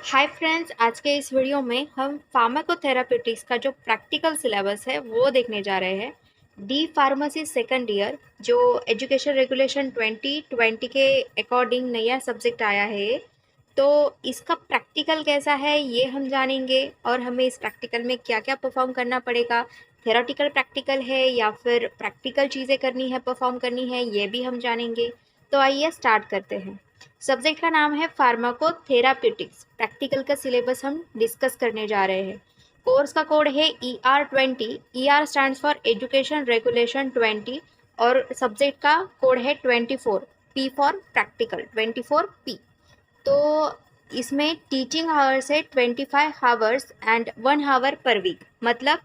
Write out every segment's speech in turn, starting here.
Hi friends, आज के इस वीडियो में हम फार्माकोथेरापेटिक्स का जो प्रैक्टिकल सिलेबस है वो देखने जा रहे हैं। डी फार्मेसी सेकंड ईयर जो एजुकेशन रेगुलेशन 2020 के अकॉर्डिंग नया सब्जेक्ट आया है, तो इसका प्रैक्टिकल कैसा है ये हम जानेंगे और हमें इस प्रैक्टिकल में क्या क्या परफॉर्म करना पड़ेगा। थेरोटिकल प्रैक्टिकल है या फिर प्रैक्टिकल चीज़ें करनी है, परफॉर्म करनी है, ये भी हम जानेंगे। तो आइए स्टार्ट करते हैं। सब्जेक्ट का नाम है फार्माकोथेराप्यूटिक्स। प्रैक्टिकल का सिलेबस हम डिस्कस करने जा रहे हैं। कोर्स का कोड है ER20। ER stands for education regulation 20 और सब्जेक्ट का कोड है 24। P फॉर प्रैक्टिकल 24P। तो इसमें टीचिंग आवर्स है 25 hours and 1 hour per week. मतलब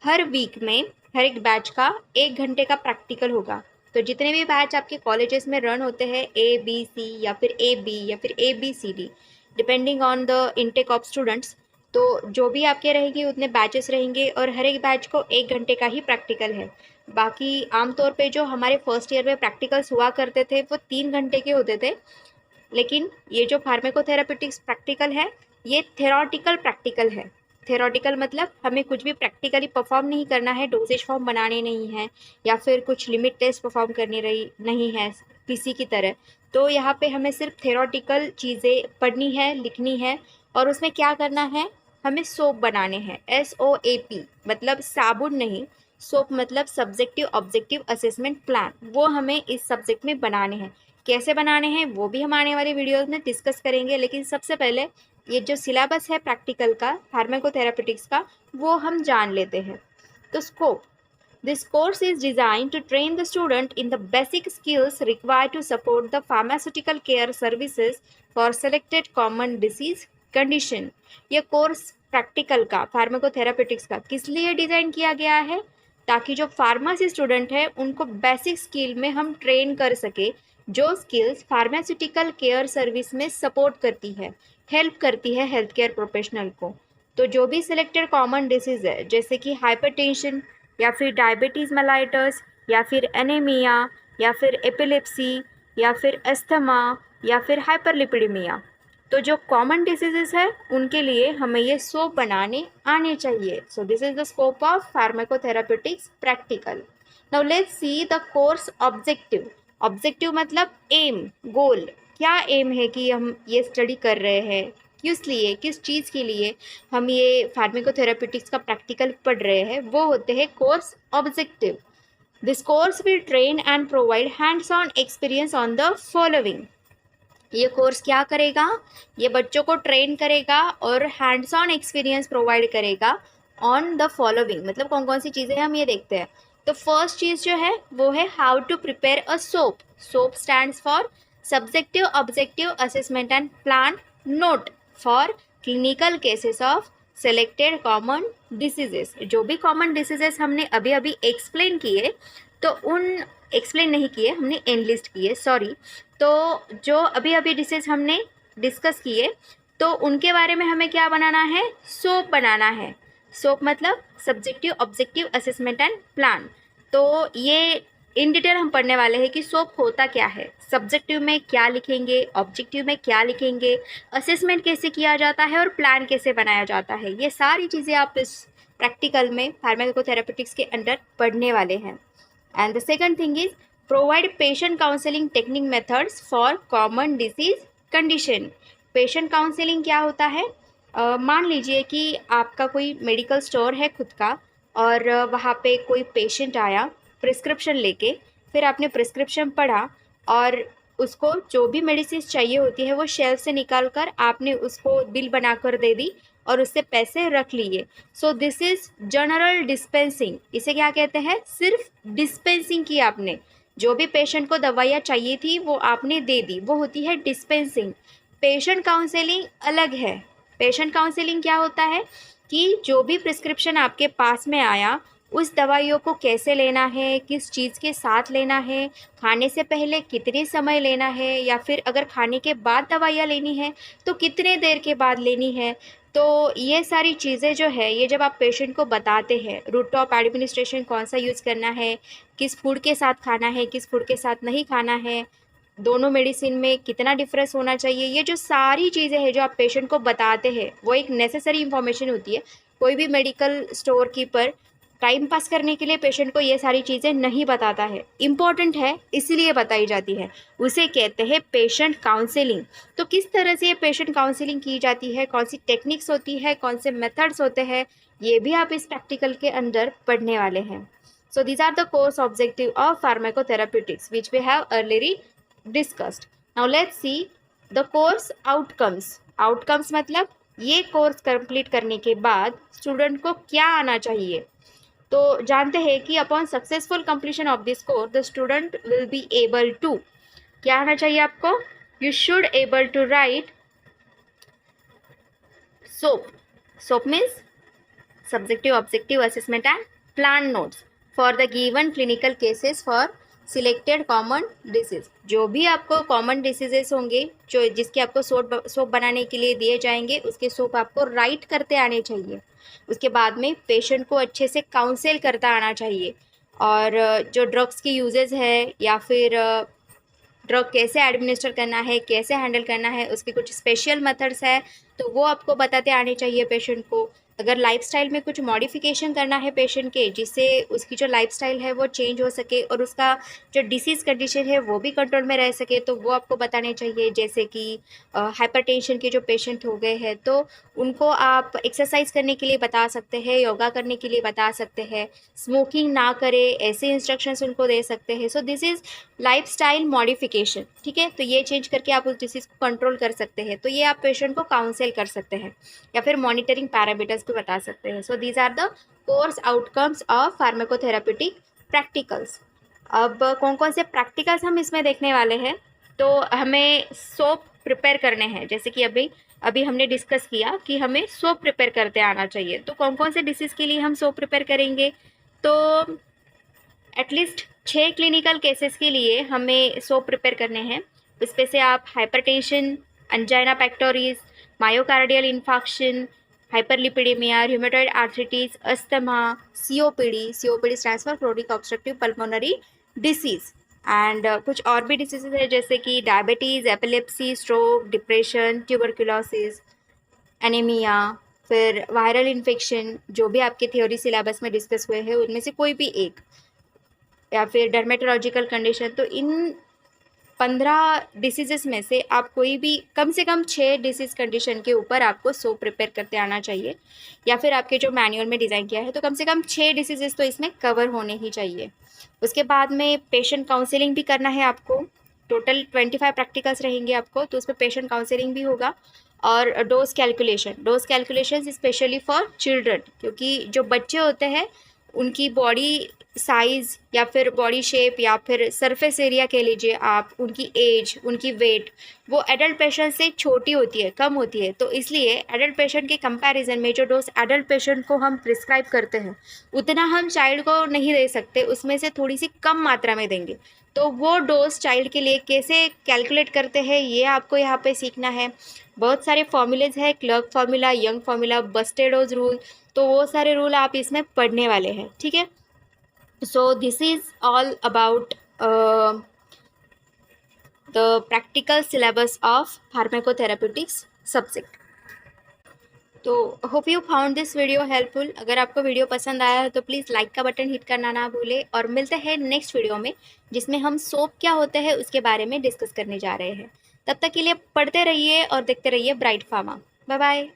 हर वीक में हर एक बैच का 1 घंटे का प्रैक्टिकल होगा। तो जितने भी बैच आपके कॉलेजेस में रन होते हैं ABC या फिर AB या फिर ABCD depending on the intake of students, तो जो भी आपके रहेंगे उतने बैचेस रहेंगे और हर एक बैच को 1 घंटे का ही प्रैक्टिकल है। बाकी आमतौर पे जो हमारे फर्स्ट ईयर में प्रैक्टिकल्स हुआ करते थे वो 3 घंटे के होते थे, लेकिन ये जो फार्माकोथेरापेटिक्स प्रैक्टिकल है ये थेरोटिकल प्रैक्टिकल है। थेरोटिकल मतलब हमें कुछ भी प्रैक्टिकली परफॉर्म नहीं करना है, डोजेज फॉर्म बनाने नहीं है या फिर कुछ लिमिट टेस्ट परफॉर्म करनी रही नहीं है पीसी की तरह। तो यहाँ पे हमें सिर्फ थेरोटिकल चीज़ें पढ़नी है, लिखनी है और उसमें क्या करना है, हमें सोप बनाने हैं। SOAP मतलब साबुन नहीं, सोप मतलब सब्जेक्टिव ऑब्जेक्टिव असेसमेंट प्लान, वो हमें इस सब्जेक्ट में बनाने हैं। कैसे बनाने हैं वो भी हम आने वाली वीडियोस में डिस्कस करेंगे, लेकिन सबसे पहले ये जो सिलेबस है प्रैक्टिकल का फार्माकोथेरापेटिक्स का वो हम जान लेते हैं। तो scope, this course is designed to train the student in the basic skills required to support the pharmaceutical care services for selected common disease condition। ये कोर्स प्रैक्टिकल का फार्माकोथेरापेटिक्स का किस लिए डिज़ाइन किया गया है, ताकि जो फार्मेसी स्टूडेंट है उनको बेसिक स्किल में हम ट्रेन कर सके, जो स्किल्स फार्मास्यूटिकल केयर सर्विस में सपोर्ट करती है, हेल्प करती है हेल्थ केयर प्रोफेशनल को। तो जो भी सिलेक्टेड कॉमन डिसीज़ है जैसे कि हाइपरटेंशन या फिर डायबिटीज़ मेलाइटस या फिर एनीमिया या फिर एपिलेप्सी या फिर अस्थमा या फिर हाइपरलिपिडेमिया, तो जो कॉमन डिसीजेस है उनके लिए हमें ये सोप बनाने आने चाहिए। So this is the scope of pharmacotherapeutics practical. Now let's see the course objective. Objective मतलब एम, गोल। क्या एम है कि हम ये स्टडी कर रहे हैं, किस लिए, किस चीज़ के लिए हम ये फार्माकोथेरापेटिक्स का प्रैक्टिकल पढ़ रहे हैं, वो होते हैं course objective. This course will train and provide hands on experience on the following. ये कोर्स क्या करेगा, ये बच्चों को ट्रेन करेगा और हैंड्स ऑन एक्सपीरियंस प्रोवाइड करेगा ऑन द फॉलोइंग। मतलब कौन कौन सी चीज़ें हम ये देखते हैं। तो फर्स्ट चीज़ जो है वो है how to prepare a soap. Soap stands for subjective objective assessment and plan note for clinical cases of selected common diseases. जो भी कॉमन डिसीजेस हमने अभी अभी एक्सप्लेन किए, तो उन एक्सप्लेन नहीं किए, हमने एनलिस्ट किए, सॉरी। तो जो अभी अभी डिसीज हमने डिस्कस किए, तो उनके बारे में हमें क्या बनाना है, सोप बनाना है। सोप मतलब subjective objective assessment and plan. तो ये इन डिटेल हम पढ़ने वाले हैं कि सोप होता क्या है, सब्जेक्टिव में क्या लिखेंगे, ऑब्जेक्टिव में क्या लिखेंगे, असेसमेंट कैसे किया जाता है और प्लान कैसे बनाया जाता है। ये सारी चीज़ें आप इस प्रैक्टिकल में फार्माकोथेरापेटिक्स के अंडर पढ़ने वाले हैं। And the second thing is provide patient counselling technique methods for common disease condition. Patient counselling क्या होता है, मान लीजिए कि आपका कोई मेडिकल स्टोर है खुद का और वहाँ पे कोई पेशेंट आया प्रिस्क्रिप्शन लेके, फिर आपने प्रिस्क्रिप्शन पढ़ा और उसको जो भी मेडिसिन चाहिए होती है वो शेल्फ से निकाल कर आपने उसको बिल बनाकर दे दी और उससे पैसे रख लिए। सो दिस इज जनरल डिस्पेंसिंग। इसे क्या कहते हैं, सिर्फ डिस्पेंसिंग की आपने, जो भी पेशेंट को दवाइयाँ चाहिए थी वो आपने दे दी, वो होती है डिस्पेंसिंग। पेशेंट काउंसलिंग अलग है। पेशेंट काउंसलिंग क्या होता है कि जो भी प्रिस्क्रिप्शन आपके पास में आया उस दवाइयों को कैसे लेना है, किस चीज़ के साथ लेना है, खाने से पहले कितने समय लेना है, या फिर अगर खाने के बाद दवाइयाँ लेनी है तो कितने देर के बाद लेनी है। तो ये सारी चीज़ें जो है ये जब आप पेशेंट को बताते हैं, रूट ऑफ एडमिनिस्ट्रेशन कौन सा यूज़ करना है, किस फूड के साथ खाना है, किस फूड के साथ नहीं खाना है, दोनों मेडिसिन में कितना डिफरेंस होना चाहिए, ये जो सारी चीज़ें हैं जो आप पेशेंट को बताते हैं वो एक नेसेसरी इंफॉर्मेशन होती है। कोई भी medical store keeper time pass करने के लिए पेशेंट को ये सारी चीज़ें नहीं बताता है, इम्पॉर्टेंट है इसलिए बताई जाती है। उसे कहते हैं पेशेंट काउंसलिंग। तो किस तरह से ये पेशेंट काउंसलिंग की जाती है, कौन सी टेक्निक्स होती है, कौन से मेथड्स होते हैं, ये भी आप इस प्रैक्टिकल के अंदर पढ़ने वाले हैं। So these are the course objective of pharmacotherapeutics which we have earlier discussed. Now let's see the course outcomes. Outcomes मतलब ये कोर्स कंप्लीट करने के बाद स्टूडेंट को क्या आना चाहिए। तो जानते हैं कि upon successful completion of this course the student will be able to, क्या आना चाहिए आपको, you should able to write SOAP. SOAP means subjective objective assessment and plan notes for the given clinical cases for selected common disease. जो भी आपको common diseases होंगे जो जिसके आपको सोप बनाने के लिए दिए जाएंगे उसके सोप आपको राइट करते आने चाहिए। उसके बाद में पेशेंट को अच्छे से काउंसिल करता आना चाहिए। और जो ड्रग्स की यूजेस है या फिर ड्रग कैसे एडमिनिस्टर करना है, कैसे हैंडल करना है, उसके कुछ स्पेशल मेथड्स है तो वो आपको बताते आने चाहिए पेशेंट को। अगर लाइफस्टाइल में कुछ मॉडिफिकेशन करना है पेशेंट के जिससे उसकी जो लाइफस्टाइल है वो चेंज हो सके और उसका जो डिसीज़ कंडीशन है वो भी कंट्रोल में रह सके तो वो आपको बताने चाहिए। जैसे कि हाइपरटेंशन के जो पेशेंट हो गए हैं तो उनको आप एक्सरसाइज करने के लिए बता सकते हैं, योगा करने के लिए बता सकते हैं, स्मोकिंग ना करे ऐसे इंस्ट्रक्शंस उनको दे सकते हैं। So this is lifestyle modification, ठीक है। तो ये चेंज करके आप उस डिसीज़ को कंट्रोल कर सकते हैं। तो ये आप पेशेंट को काउंसिल कर सकते हैं या फिर मॉनिटरिंग पैरामीटर्स भी बता सकते हैं। So these are the course outcomes of pharmacotherapeutic practicals. अब कौन कौन से प्रैक्टिकल्स हम इसमें देखने वाले हैं। तो हमें सोप प्रिपेयर करने हैं, जैसे कि अभी हमने डिस्कस किया कि हमें सोप प्रिपेयर करते आना चाहिए। तो कौन कौन से डिसीज़ के लिए हम सोप प्रिपेयर करेंगे, तो एटलीस्ट 6 क्लिनिकल केसेस के लिए हमें सोप प्रिपेयर करने हैं। उसमें से आप hypertension, angina pectoris, myocardial infarction, hyperlipidemia, rheumatoid arthritis, asthma, COPD stands for chronic obstructive pulmonary disease and कुछ और भी डिसीजेज है जैसे कि diabetes, epilepsy, stroke, depression, tuberculosis, anaemia, फिर वायरल इन्फेक्शन जो भी आपके थ्योरी सिलेबस में डिस्कस हुए हैं उनमें से कोई भी एक, या फिर डर्मेटोलॉजिकल कंडीशन। तो इन 15 डिसीजेस में से आप कोई भी कम से कम 6 डिसीज़ कंडीशन के ऊपर आपको सोप प्रिपेयर करते आना चाहिए, या फिर आपके जो मैनुअल में डिज़ाइन किया है तो कम से कम 6 डिसीजेस तो इसमें कवर होने ही चाहिए। उसके बाद में पेशेंट काउंसलिंग भी करना है आपको। टोटल 25 प्रैक्टिकल्स रहेंगे आपको, तो उसमें पेशेंट काउंसलिंग भी होगा। और dose calculation specially for children, क्योंकि जो बच्चे होते हैं उनकी बॉडी साइज़ या फिर बॉडी शेप या फिर सरफेस एरिया कह लीजिए आप, उनकी एज, उनकी वेट वो एडल्ट पेशेंट से छोटी होती है, कम होती है। तो इसलिए एडल्ट पेशेंट के कंपैरिजन में जो डोज एडल्ट पेशेंट को हम प्रिस्क्राइब करते हैं उतना हम चाइल्ड को नहीं दे सकते, उसमें से थोड़ी सी कम मात्रा में देंगे। तो वो डोज चाइल्ड के लिए कैसे कैलकुलेट करते हैं ये आपको यहाँ पे सीखना है। बहुत सारे फॉर्मूलेज है, Clark formula, Young formula, Bastedo's rule, तो वो सारे रूल आप इसमें पढ़ने वाले हैं, ठीक है। So this is all about the practical syllabus of pharmacotherapeutics subject. तो hope you found this video helpful. अगर आपको वीडियो पसंद आया है तो प्लीज़ लाइक का बटन हिट करना ना भूलें, और मिलते हैं नेक्स्ट वीडियो में जिसमें हम सोप क्या होते हैं उसके बारे में डिस्कस करने जा रहे हैं। तब तक के लिए पढ़ते रहिए और देखते रहिए ब्राइट फार्मा। Bye bye.